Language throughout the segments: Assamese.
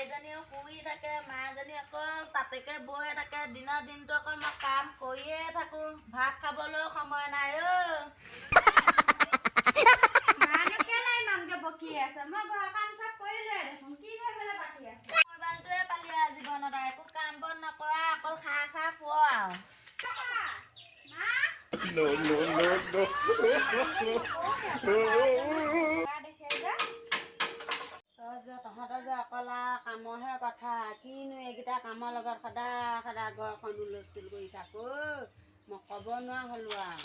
বোৱাৰীজনীও শুই থাকে, মাজনী অকল তাতেকে বৈ থাকে, দিনৰ দিনটো অকল মই কাম কৰিয়ে থাকোঁ, ভাত খাবলৈও সময় নাই মানো কেলে ইমানকে বকি আছে? মই ঘৰ কাম চব কৰিলোৱে দেখোন, কি কৰিবলৈ বাকী আছে? মোবাইলটোৱে পালি আৰু জীৱনত একো কাম বন নকৰা, অকল খাই খাই শুৱ আৰু। No, no, no, no. তহঁতৰ যে অকল কামৰহে কথা, কিনো এইকেইটা কামৰ লগত সদায় সদায় ঘৰখন হুলস্থুল কৰি থাকো, মই ক'ব নোৱাৰা হ'লো আৰু।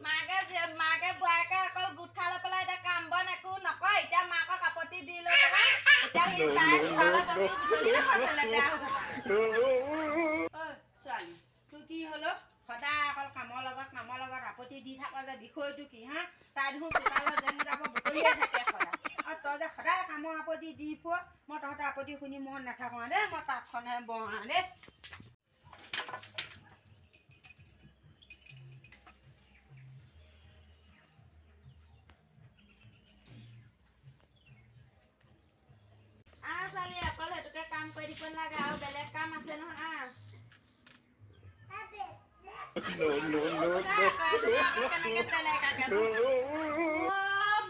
মাকে বোৱাৰীকে অকল গোট খাই লৈ পেলাই এতিয়া কাম বন একো নকয়, এতিয়া মাকক আপত্তি দি লৈ পেলাই এতিয়া সি তাই খোৱালে বস্তু বুটলি নাখাইছে লেতেৰা হৈ থকা। ছোৱালী তোৰ কি হলো? সদায় অকল কামৰ লগত আপত্তি দি থাক যে, বিষয়টো কি হা? তাই দেখোন চোতালত যেন যাব বুটলিয়ে থাকে সদায়। আৰু তই যে সদায় কামৰ আপত্তি দি ফুৰ, মই তহঁতৰ আপত্তি শুনি মন নাথাকোঁ দেই, মই তাঁতখনহে বওঁ দেই। ছোৱালী অকল সেইটোকে কাম কৰি দিব নালাগে, আৰু বেলেগ কাম আছে নহয়। No, no, no, কেনেকে তেলেকাকে no.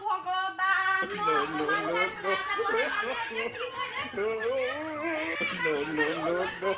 ভগৱান No, no, no, no. No, no, no, no.